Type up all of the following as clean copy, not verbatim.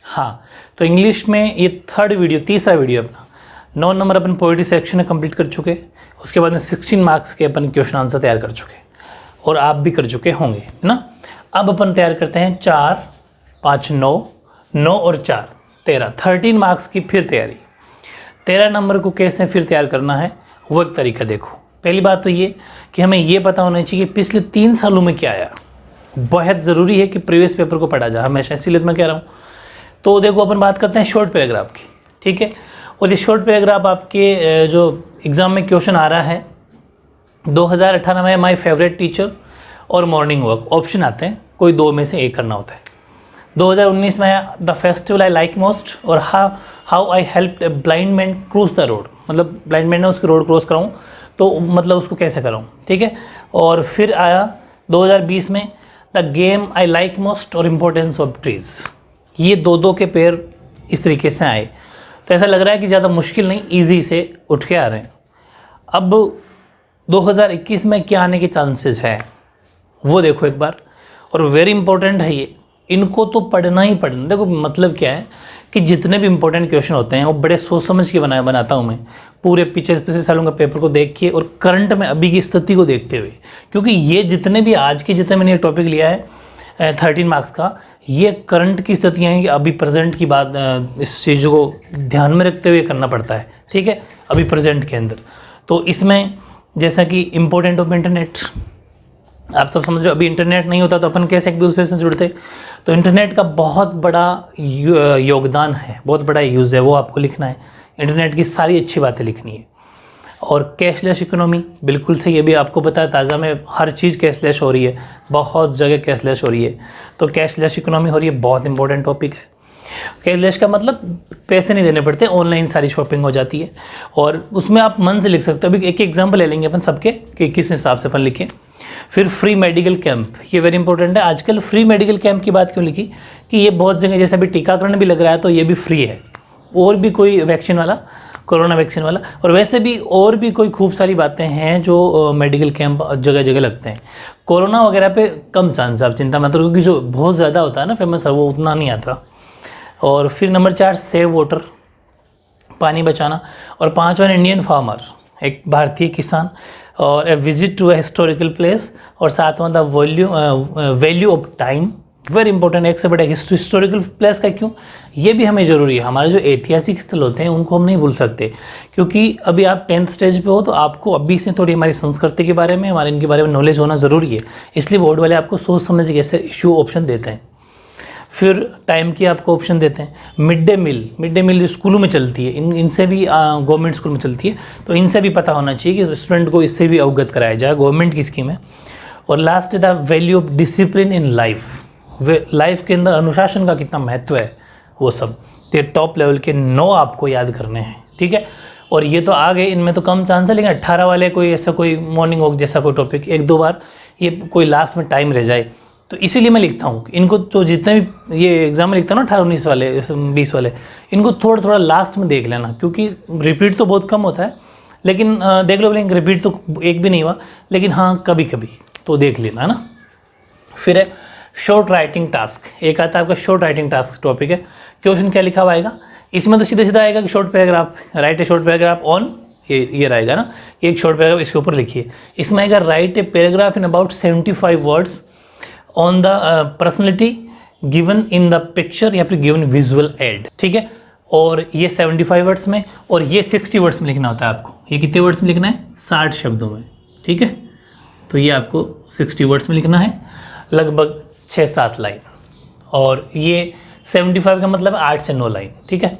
हाँ, तो इंग्लिश में ये तीसरा वीडियो अपना 9 नंबर अपन पोइट्री सेक्शन में कंप्लीट कर चुके। उसके बाद में 16 मार्क्स के अपन क्वेश्चन आंसर तैयार कर चुके और आप भी कर चुके होंगे, है ना। अब अपन तैयार करते हैं 4, 5, 9 और 4 13 13 मार्क्स की फिर तैयारी। 13 नंबर को कैसे फिर तैयार करना है वो एक तरीका देखो। पहली बात तो ये कि हमें ये पता होना चाहिए कि पिछले 3 सालों में क्या आया। बहुत ज़रूरी है कि प्रीवियस पेपर को पढ़ा जाए हमेशा, इसीलिए तो मैं कह रहा हूँ। तो देखो अपन बात करते हैं शॉर्ट पैराग्राफ की, ठीक है। और ये शॉर्ट पैराग्राफ आपके जो एग्ज़ाम में क्वेश्चन आ रहा है 2018 में माय फेवरेट टीचर और मॉर्निंग वॉक ऑप्शन आते हैं, कोई 2 में से एक करना होता है। 2019 में the festival I like most और how I help a blind man cross the road, मतलब ब्लाइंड मैन ने उसकी रोड क्रॉस कराऊँ तो मतलब उसको कैसे कराऊँ, ठीक है। और फिर आया 2020 में the game I like most और इम्पोर्टेंस ऑफ ट्रीज। ये 2 के पेयर इस तरीके से आए, तो ऐसा लग रहा है कि ज़्यादा मुश्किल नहीं, ईजी से उठ के आ रहे हैं। अब 2021 में क्या आने के चांसेस हैं वो देखो एक बार, और वेरी इंपॉर्टेंट है ये, इनको तो पढ़ना ही पढ़ना। देखो मतलब क्या है कि जितने भी इंपॉर्टेंट क्वेश्चन होते हैं वो बड़े सोच समझ के बनाता हूँ मैं, पूरे पिछले सालों का पेपर को देख के और करंट में अभी की स्थिति को देखते हुए। क्योंकि ये जितने भी आज के जितने मैंने टॉपिक लिया है 13 मार्क्स का, ये करंट की स्थितियाँ हैं कि अभी प्रेजेंट की बात, इस चीज़ को ध्यान में रखते हुए करना पड़ता है, ठीक है, अभी प्रेजेंट के अंदर। तो इसमें जैसा कि इम्पोर्टेंट ऑफ इंटरनेट, आप सब समझ रहे हो। अभी इंटरनेट नहीं होता तो अपन कैसे एक दूसरे से जुड़ते, तो इंटरनेट का बहुत बड़ा योगदान है, बहुत बड़ा यूज़ है, वो आपको लिखना है। इंटरनेट की सारी अच्छी बातें लिखनी है। और कैशलेस इकोनॉमी बिल्कुल सही है, अभी आपको पता है ताज़ा में हर चीज़ कैशलेस हो रही है, बहुत जगह कैशलेस हो रही है। तो कैशलेस इकोनॉमी हो रही है, बहुत इंपॉर्टेंट टॉपिक है। कैशलेस का मतलब पैसे नहीं देने पड़ते, ऑनलाइन सारी शॉपिंग हो जाती है, और उसमें आप मन से लिख सकते हो। अभी एक एग्जाम्पल ले लेंगे अपन सबके कि किस हिसाब से अपन लिखें। फिर फ्री मेडिकल कैंप, ये वेरी इंपॉर्टेंट है। आजकल फ्री मेडिकल कैंप की बात क्यों लिखी कि ये बहुत जगह, जैसे अभी टीकाकरण भी लग रहा है तो ये भी फ्री है, और भी कोई वैक्सीन वाला, कोरोना वैक्सीन वाला, और वैसे भी और भी कोई खूब सारी बातें हैं जो मेडिकल कैंप जगह जगह लगते हैं। कोरोना वगैरह पे कम चांस है, आप चिंता मत करो, क्योंकि जो बहुत ज़्यादा होता है ना फेमस, वो उतना नहीं आता। और फिर नंबर 4 सेव वाटर, पानी बचाना। और 5वां इंडियन फार्मर, एक भारतीय किसान, और a visit to a historical place. और 7वां the value of time, very important. एक से बड़ा हिस्टोरिकल प्लेस का क्यों, ये भी हमें ज़रूरी है। हमारे जो ऐतिहासिक स्थल होते हैं उनको हम नहीं भूल सकते, क्योंकि अभी आप 10th स्टेज पे हो तो आपको अभी से थोड़ी हमारी संस्कृति के बारे में, हमारे इनके बारे में नॉलेज होना ज़रूरी है। इसलिए बोर्ड वाले आपको सोच समझ के ऐसे इशू ऑप्शन देते हैं। फिर टाइम की आपको ऑप्शन देते हैं। मिड डे मील स्कूलों में चलती है, इनसे भी गवर्नमेंट स्कूल में चलती है, तो इनसे भी पता होना चाहिए कि स्टूडेंट को इससे भी अवगत कराया जाए, गवर्नमेंट की स्कीम है। और last the value of discipline in life, life के अंदर अनुशासन का कितना महत्व है वो सब। तो टॉप लेवल के 9 आपको याद करने हैं, ठीक है। और ये तो आ गए, इनमें तो कम चांस है, लेकिन 18 वाले कोई ऐसा कोई मॉर्निंग वॉक जैसा कोई टॉपिक 1-2 बार ये कोई लास्ट में टाइम रह जाए, तो इसीलिए मैं लिखता हूँ इनको। जो जितने भी ये एग्जाम में लिखता हूँ ना 18, 19 वाले, 20 वाले, इनको थोड़ा थोड़ा लास्ट में देख लेना, क्योंकि रिपीट तो बहुत कम होता है, लेकिन देख लो, लेकिन रिपीट तो एक भी नहीं हुआ, लेकिन हाँ कभी कभी तो देख लेना, है ना। फिर है शॉर्ट राइटिंग टास्क, एक आता है आपका शॉर्ट राइटिंग टास्क टॉपिक है। क्वेश्चन क्या लिखा हुआ आएगा इसमें, तो सीधा सीधा आएगा कि short paragraph, right A short paragraph on, ये रहेगा ना, एक शॉर्ट पैराग्राफ इसके ऊपर लिखिए। इसमें आएगा right a paragraph in about 75 words on the personality given in the picture या फिर गिवन विजुअल एड, ठीक है। और ये 75 वर्ड्स में, और ये 60 वर्ड्स में लिखना होता है आपको। ये कितने वर्ड्स में लिखना है, 60 शब्दों में, ठीक है। तो ये आपको 60 वर्ड्स में लिखना है, लगभग 6-7 लाइन। और ये 75 का मतलब 8 से 9 लाइन, ठीक है।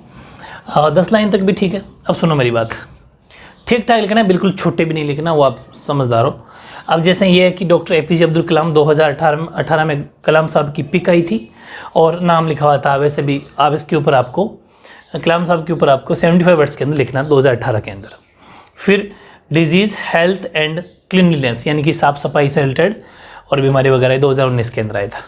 10 लाइन तक भी ठीक है। अब सुनो मेरी बात, ठीक ठाक लिखना है, बिल्कुल छोटे भी नहीं लिखना, वो आप समझदार हो। अब जैसे ये है कि डॉक्टर APJ अब्दुल कलाम 2018 में कलाम साहब की पिक आई थी और नाम लिखा हुआ था। वैसे भी आप इसके ऊपर आपको, कलाम साहब के ऊपर आपको 75 वर्ड्स के अंदर लिखना 2018 के अंदर। फिर डिजीज़, हेल्थ एंड क्लीनलीनेस, यानी कि साफ़ सफाई से रिलेटेड और बीमारी वगैरह 2019 के अंदर आया था।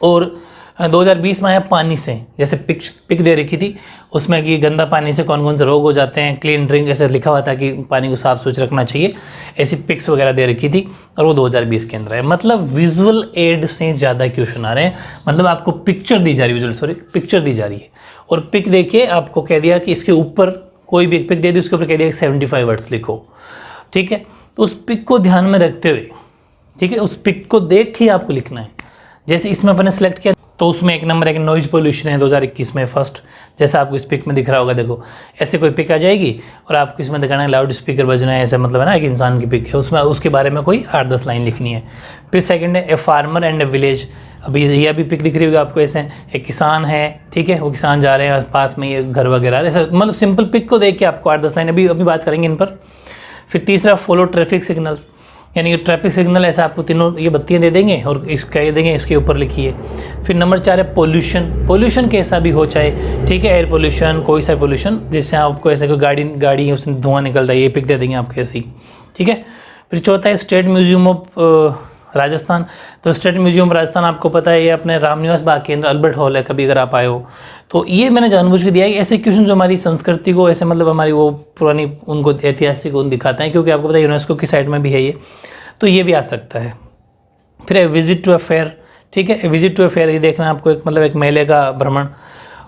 और 2020 में आया पानी से, जैसे पिक दे रखी थी उसमें कि गंदा पानी से कौन कौन से रोग हो जाते हैं, क्लीन ड्रिंक ऐसे लिखा हुआ था कि पानी को साफ सुथरा रखना चाहिए, ऐसी पिक्स वगैरह दे रखी थी और वो 2020 के अंदर है। मतलब विजुअल एड से ज़्यादा क्वेश्चन आ रहे हैं, मतलब आपको पिक्चर दी जा रही है, पिक्चर दी जा रही है और पिक देखिए आपको कह दिया कि इसके ऊपर कोई भी एक पिक दे दी, उसके ऊपर कह दिया 75 वर्ड्स लिखो, ठीक है। तो उस पिक को ध्यान में रखते हुए, ठीक है, उस पिक को देख ही आपको लिखना है। जैसे इसमें अपने सेलेक्ट किया तो उसमें एक नंबर है कि नॉइज पोल्यूशन है 2021 में फर्स्ट, जैसा आपको इस पिक में दिख रहा होगा, देखो ऐसे कोई पिक आ जाएगी और आपको इसमें दिखाना है लाउड स्पीकर बजना है, ऐसा मतलब है ना एक इंसान की पिक है, उसमें उसके बारे में कोई 8-10 लाइन लिखनी है। फिर सेकंड है a farmer and A village, अभी यह भी पिक दिख रही होगी आपको, ऐसे एक किसान है, ठीक है, वो किसान जा रहे हैं पास में ये घर वगैरह, ऐसा मतलब सिंपल पिक को देख के आपको 8-10 लाइन अभी बात करेंगे इन पर। फिर तीसरा फॉलो ट्रैफिक सिग्नल्स, यानी कि ट्रैफिक सिग्नल ऐसा आपको तीनों ये बत्तियाँ दे देंगे और कह देंगे इसके ऊपर लिखिए। फिर नंबर 4 है पोल्यूशन कैसा भी हो चाहे, ठीक है, एयर पोल्यूशन कोई सा पोल्यूशन, जैसे आपको ऐसे कोई गाड़ी है उसमें धुआं निकल रहा है, ये पिक दे देंगे आपको ऐसे ही, ठीक है। फिर चौथा है स्टेट म्यूजियम ऑफ राजस्थान, तो स्टेट म्यूजियम राजस्थान आपको पता है ये अपने रामनिवास बाग के अंदर अल्बर्ट हॉल है, कभी अगर आप आए हो तो ये मैंने जानबूझ के दिया है ऐसे क्वेश्चन जो हमारी संस्कृति को ऐसे मतलब हमारी वो पुरानी उनको ऐतिहासिक उन दिखाते हैं, क्योंकि आपको पता है यूनेस्को की साइड में भी है ये, तो ये भी आ सकता है। फिर है विजिट टू अ फेयर, ठीक है, विजिट टू अ फेयर ये देखना आपको एक मतलब एक मेले का भ्रमण।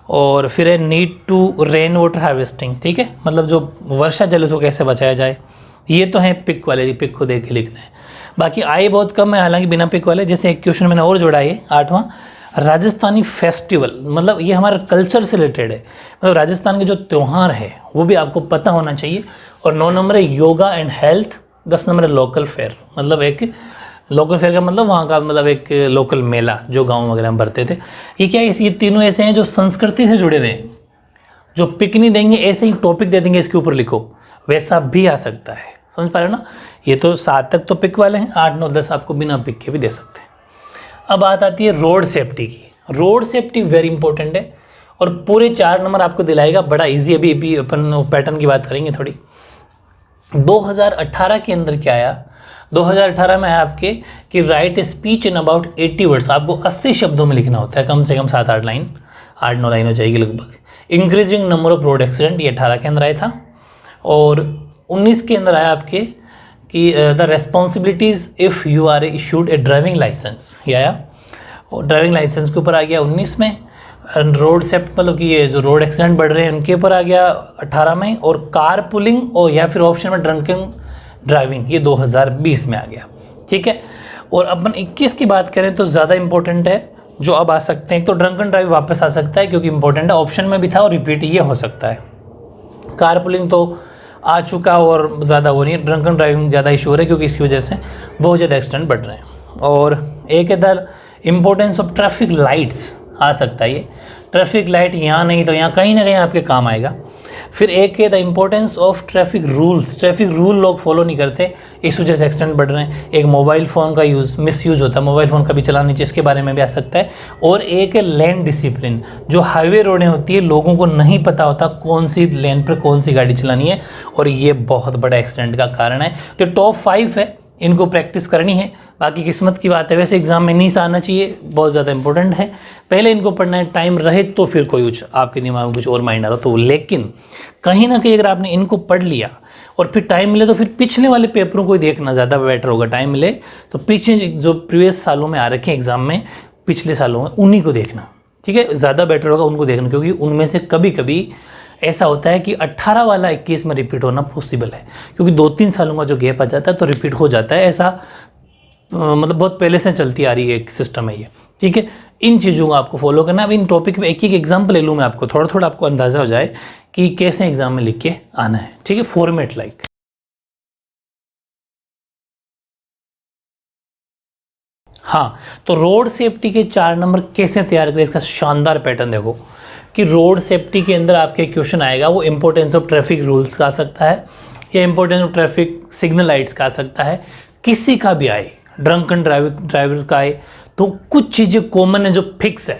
और फिर है need to rain water harvesting, ठीक है, मतलब जो वर्षा जल उसको कैसे बचाया जाए, ये तो है पिक वाले, पिक को देख के लिखना है। बाकी आए बहुत कम है हालांकि बिना पिक वाले, जैसे एक क्वेश्चन मैंने और जोड़ा है 8वां राजस्थानी फेस्टिवल, मतलब ये हमारे कल्चर से रिलेटेड है, मतलब राजस्थान के जो त्यौहार है वो भी आपको पता होना चाहिए। और 9 नंबर है योगा एंड हेल्थ, 10 नंबर है लोकल फेयर, मतलब एक लोकल फेयर का मतलब वहाँ का मतलब एक लोकल मेला जो गाँव वगैरह में भरते थे। ये क्या है, ये तीनों ऐसे हैं जो संस्कृति से जुड़े हुए हैं, जो पिक नहीं देंगे ऐसे ही टॉपिक दे देंगे इसके ऊपर लिखो, वैसा भी आ सकता है, समझ पा रहे हो ना। ये तो 7 तक तो पिक वाले हैं, 8, 9, 10 आपको बिना पिक के भी दे सकते हैं। अब बात आती है रोड सेफ्टी की। रोड सेफ्टी वेरी इंपॉर्टेंट है और पूरे 4 नंबर आपको दिलाएगा, बड़ा इजी। अभी अपन पैटर्न की बात करेंगे थोड़ी। 2018 के अंदर क्या आया, 2018 में आया आपके कि right speech in about 80 words, आपको 80 शब्दों में लिखना होता है, कम से कम 7-8 लाइन, 8-9 लाइन हो जाएगी लगभग। Increasing number of road accident, ये 18 के अंदर आया था। और 19 के अंदर आया आपके कि the responsibilities if you are issued a driving licence, ये आया, और ड्राइविंग लाइसेंस के ऊपर आ गया 19 में। रोड सेफ्टी मतलब कि ये जो रोड एक्सीडेंट बढ़ रहे हैं उनके ऊपर आ गया 18 में। और कार पुलिंग और या फिर ऑप्शन में ड्रंकन ड्राइविंग, ये 2020 में आ गया, ठीक है। और अपन 21 की बात करें तो ज़्यादा इंपॉर्टेंट है, जो अब आ सकते हैं, तो ड्रंकन ड्राइव वापस आ सकता है क्योंकि इंपॉर्टेंट है, ऑप्शन में भी था और रिपीट ये हो सकता है। कार पुलिंग तो आ चुका और ज़्यादा हो रही है, ड्रंकन ड्राइविंग ज़्यादा इशू हो रहा है क्योंकि इसकी वजह से बहुत ज़्यादा एक्सीडेंट बढ़ रहे हैं। और एक इधर इम्पोर्टेंस ऑफ ट्रैफिक लाइट्स आ सकता है, ये ट्रैफिक लाइट यहाँ नहीं तो यहाँ कहीं ना कहीं आपके काम आएगा। फिर एक है the importance of traffic rules, traffic rule लोग फॉलो नहीं करते, इस वजह से एक्सीडेंट बढ़ रहे हैं। एक मोबाइल फ़ोन का मिस यूज़ होता है, मोबाइल फ़ोन कभी चलाना नहीं चाहिए, इसके बारे में भी आ सकता है। और एक है लेन डिसिप्लिन, जो हाईवे रोडें होती है लोगों को नहीं पता होता कौन सी लेन पर कौन सी गाड़ी चलानी है, और ये बहुत बड़ा एक्सीडेंट का कारण है। तो टॉप 5 है, इनको प्रैक्टिस करनी है, बाकी किस्मत की बात है। वैसे एग्जाम में नहीं से आना चाहिए, बहुत ज़्यादा इंपॉर्टेंट है, पहले इनको पढ़ना है, टाइम रहे तो फिर कोई कुछ आपके दिमाग में कुछ और माइंड आ रहा तो। लेकिन कहीं ना कहीं अगर आपने इनको पढ़ लिया और फिर टाइम मिले तो फिर पिछले वाले पेपरों को ही देखना ज़्यादा बेटर होगा। टाइम मिले तो पीछे जो प्रीवियस सालों में आ रखे हैं एग्जाम में, पिछले सालों में, उन्हीं को देखना, ठीक है, ज़्यादा बेटर होगा उनको देखना, क्योंकि उनमें से कभी कभी ऐसा होता है कि 18 वाला 21 में रिपीट होना पॉसिबल है, क्योंकि 2-3 सालों का जो गैप आ जाता है तो रिपीट हो जाता है। ऐसा मतलब बहुत पहले से चलती आ रही है, एक सिस्टम है ये, ठीक है। इन चीज़ों को आपको फॉलो करना है। अब इन टॉपिक पे एक एग्जाम्पल ले लूँ मैं आपको, थोड़ा थोड़ा आपको अंदाज़ा हो जाए कि कैसे एग्जाम में लिख के आना है, ठीक है। फॉर्मेट लाइक, हाँ, तो रोड सेफ्टी के 4 नंबर कैसे तैयार करें, इसका शानदार पैटर्न देखो कि रोड सेफ्टी के अंदर आपके क्वेश्चन आएगा, वो इंपॉर्टेंस ऑफ ट्रैफिक रूल्स का आ सकता है या importance of traffic signal lights का आ सकता है, किसी का भी आए, ड्रंकन ड्राइवर का आए, तो कुछ चीज़ें कॉमन है जो फिक्स है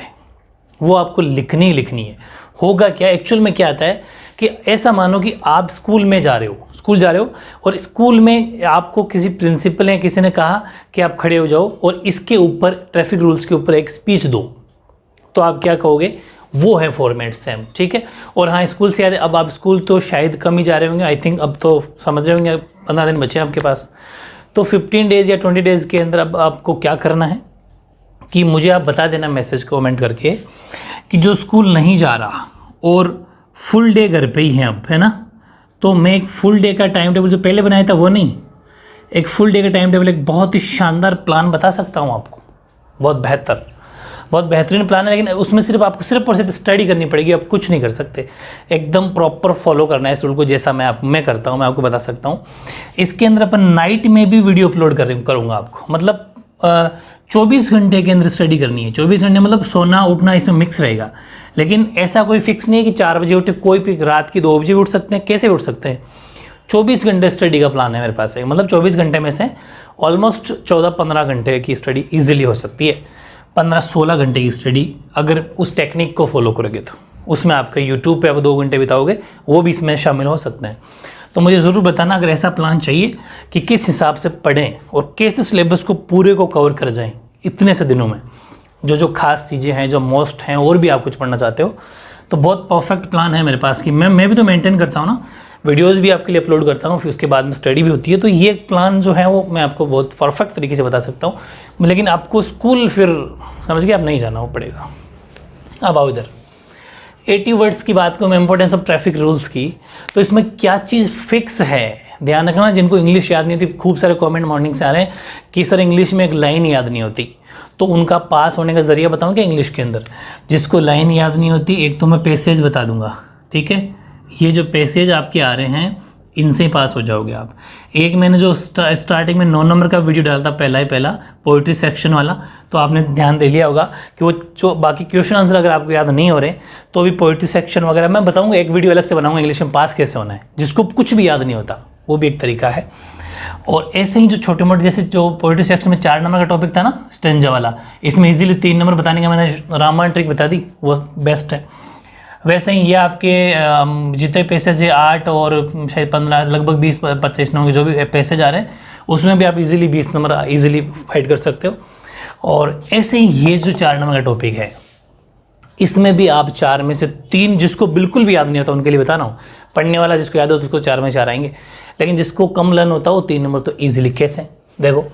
वो आपको लिखनी ही लिखनी है। होगा क्या एक्चुअल में क्या आता है कि ऐसा मानो कि आप स्कूल जा रहे हो और स्कूल में आपको किसी प्रिंसिपल या किसी ने कहा कि आप खड़े हो जाओ और इसके ऊपर ट्रैफिक रूल्स के ऊपर एक स्पीच दो, तो आप क्या कहोगे, वो है फॉर्मेट सेम, ठीक है। और हाँ, स्कूल से याद है, अब आप स्कूल तो शायद कम ही जा रहे होंगे, आई थिंक अब तो समझ रहे होंगे 15 दिन बचे हैं आपके पास। तो 15 डेज़ या 20 डेज़ के अंदर अब आपको क्या करना है कि मुझे आप बता देना मैसेज कमेंट करके कि जो स्कूल नहीं जा रहा और फुल डे घर पे ही है अब, है ना, तो मैं एक फुल डे का टाइम टेबल जो पहले बनाया था वो नहीं, एक फुल डे का टाइम टेबल, एक बहुत ही शानदार प्लान बता सकता हूँ आपको, बहुत बेहतरीन प्लान है। लेकिन उसमें सिर्फ आपको सिर्फ और सिर्फ स्टडी करनी पड़ेगी, आप कुछ नहीं कर सकते, एकदम प्रॉपर फॉलो करना है इस रूल को, जैसा मैं करता हूँ, मैं आपको बता सकता हूँ। इसके अंदर अपन नाइट में भी वीडियो अपलोड करूँगा आपको, मतलब 24 घंटे के अंदर स्टडी करनी है। 24 घंटे मतलब सोना उठना इसमें मिक्स रहेगा, लेकिन ऐसा कोई फिक्स नहीं है कि 4 बजे उठे, कोई भी रात की 2 बजे उठ सकते हैं, कैसे उठ सकते हैं। 24 घंटे स्टडी का प्लान है मेरे पास है, मतलब 24 घंटे में से ऑलमोस्ट 14-15 घंटे की स्टडी ईजिली हो सकती है। 15-16 घंटे की स्टडी अगर उस टेक्निक को फॉलो करोगे तो उसमें आपका यूट्यूब पे आप 2 घंटे बिताओगे, वो भी इसमें शामिल हो सकते हैं। तो मुझे ज़रूर बताना अगर ऐसा प्लान चाहिए कि किस हिसाब से पढ़ें और कैसे सिलेबस को पूरे को कवर कर जाएं इतने से दिनों में, जो खास चीज़ें हैं, जो मोस्ट हैं, और भी आप कुछ पढ़ना चाहते हो तो बहुत परफेक्ट प्लान है मेरे पास कि मैं भी तो मेंटेन करता हूँ ना, वीडियोस भी आपके लिए अपलोड करता हूँ, फिर उसके बाद में स्टडी भी होती है। तो ये प्लान जो है वो मैं आपको बहुत परफेक्ट तरीके से बता सकता हूँ, लेकिन आपको स्कूल फिर समझ के आप नहीं जाना वो पड़ेगा। अब आओ इधर 80 वर्ड्स की बात करूँ मैं, इंपॉर्टेंस ऑफ ट्रैफिक रूल्स की, तो इसमें क्या चीज़ फिक्स है ध्यान रखना। जिनको इंग्लिश याद नहीं होती, खूब सारे कमेंट मॉर्निंग से आ रहे हैं कि सर इंग्लिश में एक लाइन याद नहीं होती, तो उनका पास होने का ज़रिया बताऊँ क्या इंग्लिश के अंदर। जिसको लाइन याद नहीं होती, एक तो मैं पैसेज बता दूंगा, ठीक है, ये जो पैसेज आपके आ रहे हैं इनसे ही पास हो जाओगे आप। एक मैंने जो स्टार्टिंग में 9 नंबर का वीडियो डाला था, पहला पोइट्री सेक्शन वाला, तो आपने ध्यान दे लिया होगा कि वो जो बाकी क्वेश्चन आंसर अगर आपको याद नहीं हो रहे तो भी पोइट्री सेक्शन वगैरह मैं बताऊंगा, एक वीडियो अलग से बनाऊंगा इंग्लिश में पास कैसे होना है, जिसको कुछ भी याद नहीं होता, वो भी एक तरीका है। और ऐसे ही जो छोटे मोटे, जैसे जो पोइट्री सेक्शन में 4 नंबर का टॉपिक था ना स्टेंजा वाला, इसमें इजीली 3 नंबर बताने का मैंने रामायण ट्रिक बता दी, वो बेस्ट है। वैसे ही ये आपके जितने पैसेज है 8 और शायद 15 लगभग 20-25 नंबर के जो भी पैसेज आ रहे हैं उसमें भी आप इजीली 20 नंबर इजीली फाइट कर सकते हो। और ऐसे ही ये जो 4 नंबर का टॉपिक है इसमें भी आप 4 में से 3, जिसको बिल्कुल भी याद नहीं होता उनके लिए बता रहा हूँ, पढ़ने वाला जिसको याद होता है उसको 4 में 4 आएंगे, लेकिन जिसको कम लर्न होता है वो 3 नंबर तो ईजिली। कैसे, देखो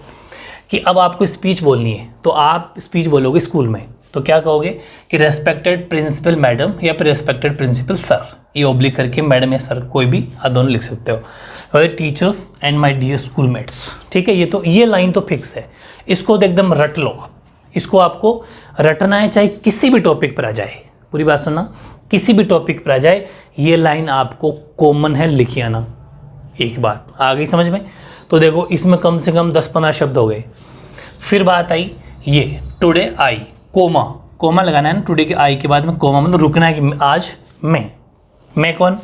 कि अब आपको स्पीच बोलनी है, तो आप स्पीच बोलोगे स्कूल में तो क्या कहोगे कि रेस्पेक्टेड प्रिंसिपल मैडम या फिर रेस्पेक्टेड प्रिंसिपल सर, ये ऑब्लिक करके मैडम या सर कोई भी दोनों लिख सकते हो, teachers and my dear schoolmates, ठीक है। ये लाइन तो फिक्स है, इसको तो एकदम रट लो। इसको आपको रटना है, चाहे किसी भी टॉपिक पर आ जाए, पूरी बात सुनना, किसी भी टॉपिक पर आ जाए ये लाइन आपको कॉमन है, लिखी आना। एक बात आ गई समझ में, तो देखो इसमें कम से कम 10-15 शब्द हो गए। फिर बात आई ये टुडे आई, कोमा लगाना है ना, टुडे के आई के बाद में कोमा, मतलब रुकना है कि आज मैं कौन,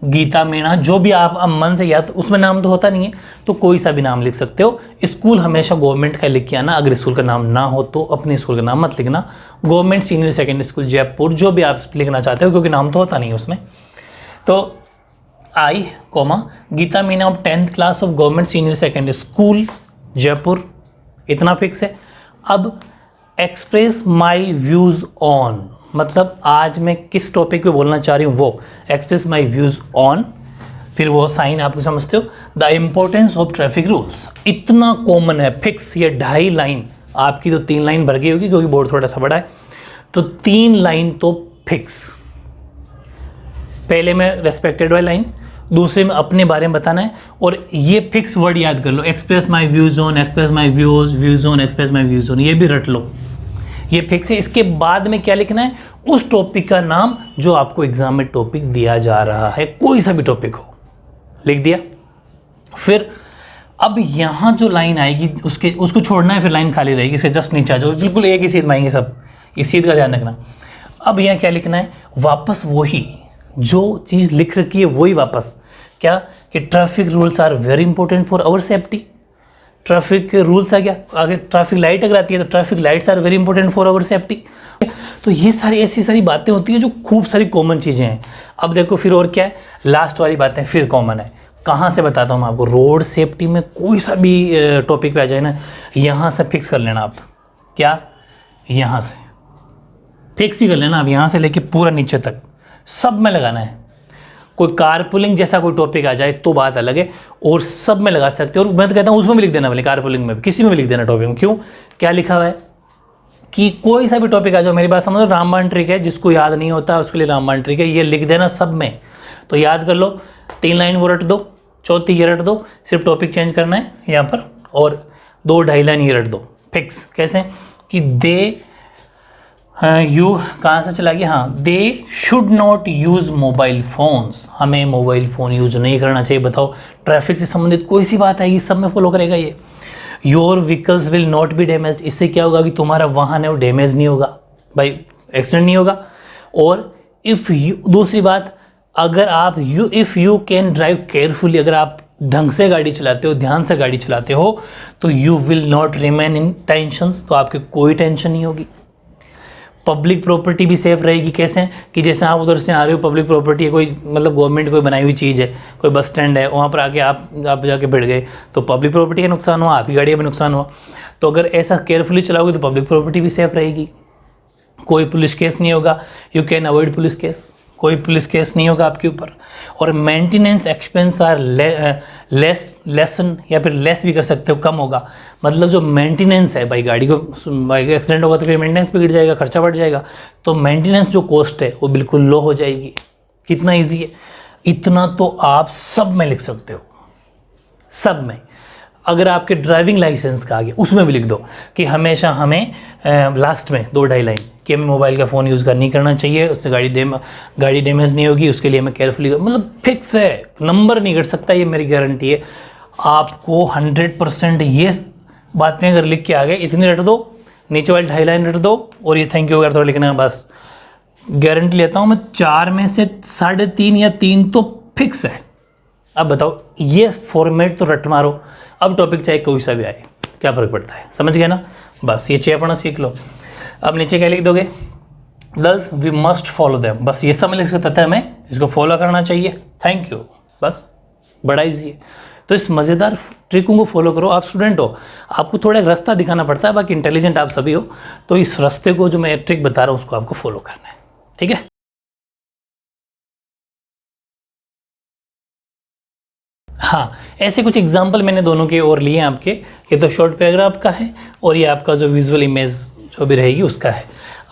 गीता मीणा, जो भी आप मन से याद, उसमें नाम तो होता नहीं है तो कोई सा भी नाम लिख सकते हो। स्कूल हमेशा गवर्नमेंट का लिख के आना, अगर स्कूल का नाम ना हो तो अपने स्कूल का नाम मत लिखना, government senior secondary school Jaipur जो भी आप लिखना चाहते हो, क्योंकि नाम तो होता नहीं है उसमें। तो I comma Gita Meena of 10th class of government senior secondary school Jaipur, इतना फिक्स है। अब एक्सप्रेस माई व्यूज़ ऑन, मतलब आज मैं किस टॉपिक पे बोलना चाह रही हूँ वो, एक्सप्रेस माई व्यूज़ ऑन, फिर वो साइन आप समझते हो, the importance of traffic rules, इतना कॉमन है, फिक्स। ये 2.5 लाइन, आपकी तो 3 लाइन भर गई होगी क्योंकि बोर्ड थोड़ा सा बड़ा है, तो 3 लाइन तो फिक्स। पहले में रेस्पेक्टेड वाली लाइन, दूसरे में अपने बारे में बताना है, और ये फिक्स वर्ड याद कर लो, express my views on, express my views on, express my views on, ये भी रट लो, ये फिक्स है। इसके बाद में क्या लिखना है, उस टॉपिक का नाम जो आपको एग्जाम में टॉपिक दिया जा रहा है, कोई सा भी टॉपिक हो, लिख दिया। फिर अब यहाँ जो लाइन आएगी उसको छोड़ना है, फिर लाइन खाली रहेगी, इसके जस्ट नीचे आ जाओ, बिल्कुल एक ही सीध में आएंगे सब, इस सीध का ध्यान रखना। अब यहाँ क्या लिखना है, वापस वही जो चीज़ लिख रखी है वही वापस, क्या कि traffic rules are very important for our safety. Traffic rules आ गया, आगे ट्रैफिक लाइट अगर आती है तो traffic lights are very important for our safety. तो ये सारी ऐसी सारी बातें होती हैं जो खूब सारी कॉमन चीज़ें हैं। अब देखो फिर और क्या है, लास्ट वाली बातें फिर कॉमन है, कहाँ से बताता हूँ मैं आपको, रोड सेफ्टी में कोई सा भी टॉपिक पे आ जाए ना, यहाँ से फिक्स कर लेना आप, क्या यहाँ से फिक्स ही कर लेना अब यहाँ से लेके पूरा नीचे तक सब में लगाना है। कोई कारपूलिंग जैसा कोई टॉपिक आ जाए तो बात अलग है, और सब में लगा सकते हो। और मैं तो कहता हूँ उसमें भी लिख देना, भले कारपूलिंग में भी, किसी में भी लिख देना टॉपिक में। क्यों, क्या लिखा हुआ है कि कोई सा भी टॉपिक आ जाओ, मेरी बात समझो, रामबाण ट्रिक है, जिसको याद नहीं होता उसके लिए रामबाण ट्रिक है, ये लिख देना सब में। तो याद कर लो, 3 लाइन वो रट दो, चौथी ये रट दो, सिर्फ टॉपिक चेंज करना है यहाँ पर, और 2-2.5 लाइन ये रट दो फिक्स। कैसे कि दे यू कहाँ से चला गया, हाँ, they should not use mobile phones, हमें मोबाइल फ़ोन यूज़ नहीं करना चाहिए। बताओ, ट्रैफिक से संबंधित कोई सी बात आएगी सब में फॉलो करेगा ये। Your vehicles will not be damage, इससे क्या होगा कि तुम्हारा वाहन है वो डैमेज नहीं होगा भाई, एक्सीडेंट नहीं होगा। और इफ़ यू, दूसरी बात, अगर आप if you can drive carefully, अगर आप ढंग से गाड़ी चलाते हो, ध्यान से गाड़ी चलाते हो, तो you will not remain in tensions, तो आपकी कोई टेंशन नहीं होगी। पब्लिक प्रॉपर्टी भी सेफ रहेगी। कैसे कि जैसे आप उधर से आ रहे हो, पब्लिक प्रॉपर्टी है, कोई मतलब गवर्नमेंट कोई बनाई हुई चीज़ है, कोई बस स्टैंड है, वहाँ पर आके आप जाके बैठ गए तो पब्लिक प्रॉपर्टी का नुकसान हुआ, आपकी गाड़ी का भी नुकसान हुआ। तो अगर ऐसा केयरफुली चलाओगे तो पब्लिक प्रॉपर्टी भी सेफ रहेगी, कोई पुलिस केस नहीं होगा, you can avoid police case, कोई पुलिस केस नहीं होगा आपके ऊपर। और मेंटेनेंस एक्सपेंस आर लेसन, या फिर लेस भी कर सकते हो, कम होगा। मतलब जो मेंटेनेंस है भाई, गाड़ी को बाइक एक्सीडेंट होगा तो फिर मेंटेनेंस भी गिर जाएगा, खर्चा बढ़ जाएगा, तो मेंटेनेंस जो कॉस्ट है वो बिल्कुल लो हो जाएगी। कितना ईजी है, इतना तो आप सब में लिख सकते हो, सब में। अगर आपके ड्राइविंग लाइसेंस का आ गया उसमें भी लिख दो कि हमेशा हमें लास्ट में 2-2.5 लाइन कि हमें मोबाइल का फ़ोन यूज़ नहीं करना चाहिए, उससे गाड़ी डैमेज नहीं होगी, उसके लिए हमें केयरफुली, मतलब फिक्स है, नंबर नहीं कर सकता, ये मेरी गारंटी है। आपको 100% ये बातें अगर लिख के आ गए, इतनी रट दो, नीचे वाली 2.5 लाइन रट दो, और ये थैंक यू वगैरह थोड़ा लिखना है, बस गारंटी लेता हूँ मैं 4 में से 3.5 या 3 तो फिक्स है। अब बताओ, ये फॉर्मेट तो रट मारो, अब टॉपिक चाहे कोई सा भी आए, क्या फ़र्क पड़ता है, समझ गए ना। बस ये चाहिए पढ़ना सीख लो। अब नीचे क्या लिख दोगे, plus we must follow them, बस ये सब लिख सकता है, हमें इसको फॉलो करना चाहिए, थैंक यू, बस बड़ा ईजी है। तो इस मज़ेदार ट्रिकों को फॉलो करो। आप स्टूडेंट हो, आपको थोड़ा एक रास्ता दिखाना पड़ता है, बाकी इंटेलिजेंट आप सभी हो, तो इस रास्ते को जो मैं ट्रिक बता रहा हूँ उसको आपको फॉलो करना है, ठीक है। हाँ, ऐसे कुछ एग्जाम्पल मैंने दोनों के और लिए हैं आपके। ये तो शॉर्ट पैराग्राफ का है, और ये आपका जो विजुअल इमेज जो भी रहेगी उसका है।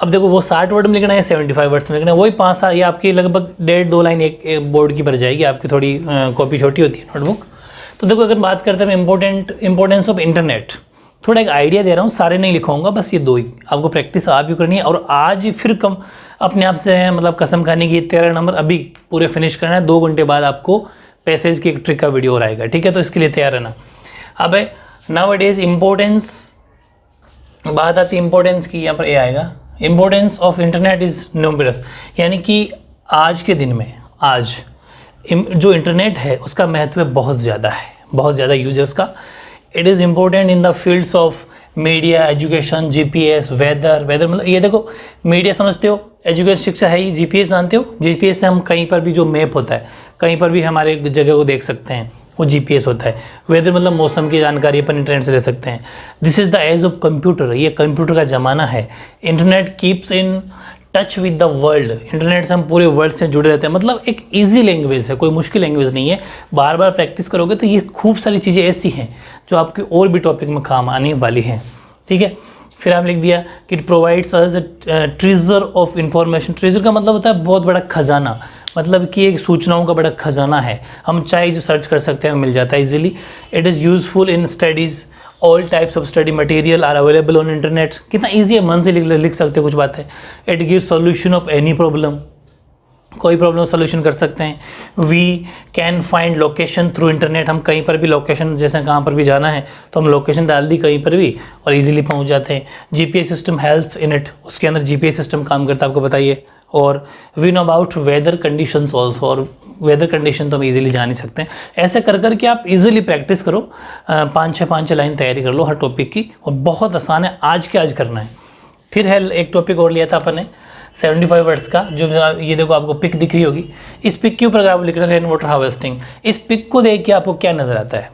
अब देखो, वो 60 वर्ड में लिखना है, 75 वर्ड्स में लिखना है, वही 5 ये आपकी लगभग 1.5-2 लाइन एक बोर्ड की भर जाएगी, आपकी थोड़ी कॉपी छोटी होती है नोटबुक। तो देखो, अगर बात करते हैं इंपॉर्टेंस ऑफ इंटरनेट, थोड़ा एक आइडिया दे रहा हूँ, सारे नहीं लिखाऊंगा, बस ये 2 ही आपको प्रैक्टिस आप भी करनी है। और आज ही फिर कम अपने आप से मतलब कसम खाने की 13 नंबर अभी पूरे फिनिश करना है। 2 घंटे बाद आपको पैसेज की एक ट्रिक का वीडियो और आएगा, ठीक है, तो इसके लिए तैयार रहना। अब नाउअडेज इम्पोर्टेंस, बात आती है इम्पोर्टेंस की, यहाँ पर ये आएगा, importance of internet is numerous, यानी कि आज के दिन में, आज जो इंटरनेट है उसका महत्व बहुत ज़्यादा है, बहुत ज़्यादा यूजर्स का। It is important in the fields of media, education, GPS, weather मतलब ये देखो, मीडिया समझते हो, एजुकेशन शिक्षा है ही, जीपीएस जानते हो, जीपीएस से हम कहीं पर भी जो मैप होता है, कहीं पर भी हमारे जगह को देख सकते हैं, वो जीपीएस होता है। वेदर मतलब मौसम की जानकारी अपन इंटरनेट से ले सकते हैं। This is the age of computer, ये कंप्यूटर का ज़माना है। Internet keeps in touch with the world, internet से हम पूरे वर्ल्ड से जुड़े रहते हैं। मतलब एक ईजी लैंग्वेज है, कोई मुश्किल लैंग्वेज नहीं है। बार बार प्रैक्टिस करोगे तो ये खूब सारी चीज़ें ऐसी हैं जो आपके और भी टॉपिक में काम आने वाली हैं, ठीक है। फिर आप लिख दिया कि it provides us treasure of information. Treasure का मतलब होता है बहुत बड़ा खजाना, मतलब कि एक सूचनाओं का बड़ा खजाना है, हम चाहे जो सर्च कर सकते हैं मिल जाता है easily. It is useful in studies, all types of study material are available on internet. कितना ईजी है, मन से लिख सकते हो कुछ बातें। It give solution of any problem, कोई प्रॉब्लम सोल्यूशन कर सकते हैं। We can find location through internet, हम कहीं पर भी लोकेशन, जैसे कहाँ पर भी जाना है तो हम लोकेशन डाल दी कहीं पर भी और इजीली पहुँच जाते हैं। GPS system help in it, उसके अंदर जीपीएस सिस्टम काम करता है, आपको बताइए। और we know about weather conditions also, और वेदर कंडीशन तो हम इजीली जान ही सकते हैं। ऐसे कर करके आप इजीली प्रैक्टिस करो, 5-6 लाइन तैयारी कर लो हर टॉपिक की, और बहुत आसान है, आज के आज करना है। फिर है एक टॉपिक और लिया था अपन ने 75 वर्ड्स का, जो ये देखो आपको पिक दिख रही होगी, इस पिक के ऊपर आप लिख रहे हैं रेन वाटर हार्वेस्टिंग। इस पिक को देख के आपको क्या नज़र आता है?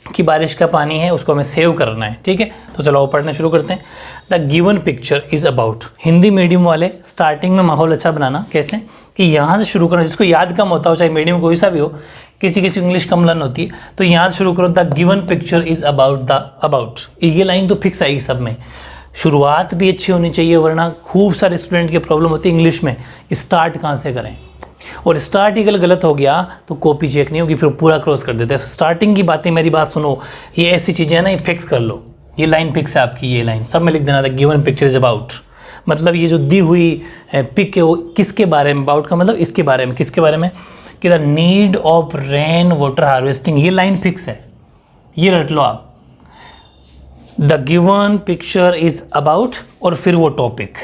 कि बारिश का पानी है उसको हमें सेव करना है, ठीक है। तो चलो पढ़ना शुरू करते हैं। The given picture is about, Hindi medium वाले स्टार्टिंग में माहौल अच्छा बनाना कैसे कि यहाँ से शुरू करना, जिसको याद कम होता हो, चाहे मीडियम कोई सा भी हो, किसी किसी इंग्लिश कम लर्न होती है, तो यहाँ से शुरू करो। The given picture is about, ये लाइन तो फिक्स आएगी सब में। शुरुआत भी अच्छी होनी चाहिए, वरना खूब सारे स्टूडेंट की प्रॉब्लम होती है इंग्लिश में, स्टार्ट कहाँ से करें। और स्टार्ट ही गलत हो गया तो कॉपी चेक नहीं होगी, फिर पूरा क्रॉस कर देते हैं। स्टार्टिंग की बातें, मेरी बात सुनो, ये ऐसी चीज़ें हैं ना, ये फिक्स कर लो। ये लाइन फिक्स है आपकी, ये लाइन सब में लिख देना था। गिवन पिक्चर इज अबाउट, मतलब ये जो दी हुई पिक है वो किसके बारे में, अबाउट का मतलब इसके बारे में, किसके बारे में, कि the need of rain water harvesting, ये लाइन फिक्स है, ये रट लो आप। The given picture is about और फिर वो टॉपिक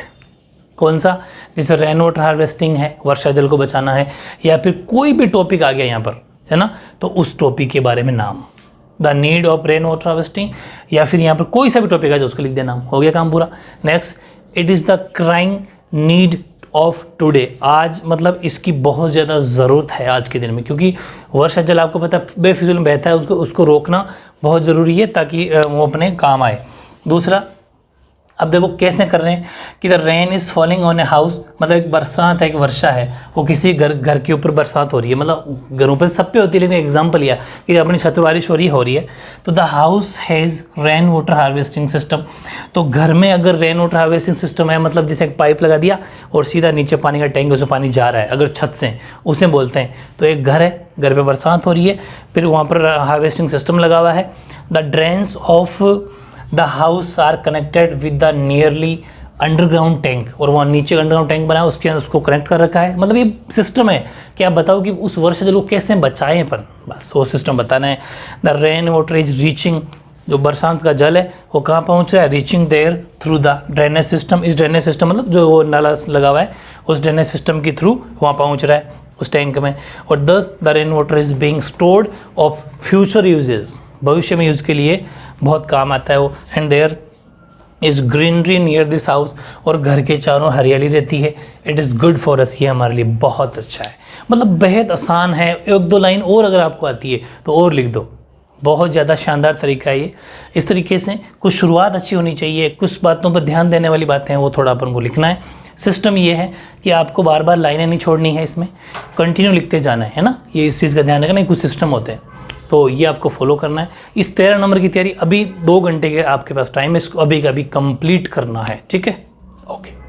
कौन सा, जैसे रेन वाटर हार्वेस्टिंग है, वर्षा जल को बचाना है, या फिर कोई भी टॉपिक आ गया यहाँ पर, है ना, तो उस टॉपिक के बारे में नाम, the need of rain water harvesting, या फिर यहाँ पर कोई सा भी टॉपिक आ जाए उसको लिख देना, हो गया काम पूरा। Next, it is the crying need of today, आज मतलब इसकी बहुत ज़्यादा ज़रूरत है आज के दिन में, क्योंकि वर्षा जल आपको पता है बेफिजूल में बहता है, उसको रोकना बहुत ज़रूरी है ताकि वो अपने काम आए। दूसरा, अब देखो कैसे कर रहे हैं कि the rain is falling on a house, मतलब एक बरसात है, एक वर्षा है, वो किसी घर के ऊपर बरसात हो रही है, मतलब घरों पर सब पे होती है, लेकिन एग्जाम्पल लिया कि अपनी छत पे बारिश हो रही है। तो the house has rain water harvesting system, तो घर में अगर रेन वाटर हार्वेस्टिंग सिस्टम है, मतलब जैसे एक पाइप लगा दिया और सीधा नीचे पानी का टैंक, उसमें पानी जा रहा है, अगर छत से, उसे बोलते हैं। तो एक घर है, घर पे बरसात हो रही है, फिर वहाँ पर हार्वेस्टिंग सिस्टम लगा हुआ है। The drains of the house are connected with the nearly underground tank, और वहाँ नीचे अंडरग्राउंड टैंक बना है, उसके अंदर उसको कनेक्ट कर रखा है। मतलब ये सिस्टम है कि आप बताओ कि उस वर्षा जल को कैसे बचाएं अपन, बस वो सिस्टम बताना है। The rain water is reaching, जो बरसात का जल है वो कहाँ पहुँच रहा है, reaching there through the drainage system. इस ड्रेनेज सिस्टम मतलब जो वो नाला लगा हुआ है, उस ड्रेनेज सिस्टम के थ्रू वहाँ पहुँच रहा है उस टैंक में। और दस the rain water is being stored of future uses, भविष्य में यूज़ के लिए बहुत काम आता है वो। And there is greenery near this house, और घर के चारों हरियाली रहती है। It is good for us, ये हमारे लिए बहुत अच्छा है। मतलब बेहद आसान है, एक दो लाइन और अगर आपको आती है तो और लिख दो, बहुत ज़्यादा शानदार तरीका है ये। इस तरीके से कुछ शुरुआत अच्छी होनी चाहिए, कुछ बातों पर ध्यान देने वाली बातें हैं वो थोड़ा अपन को लिखना है। सिस्टम ये है कि आपको बार बार लाइनें नहीं छोड़नी है, इसमें कंटिन्यू लिखते जाना है ना, ये इस चीज़ का ध्यान रखना। कुछ सिस्टम होते हैं तो ये आपको फॉलो करना है। इस 13 नंबर की तैयारी अभी 2 घंटे के आपके पास टाइम है, इसको अभी का अभी कंप्लीट करना है, ठीक है। ओके।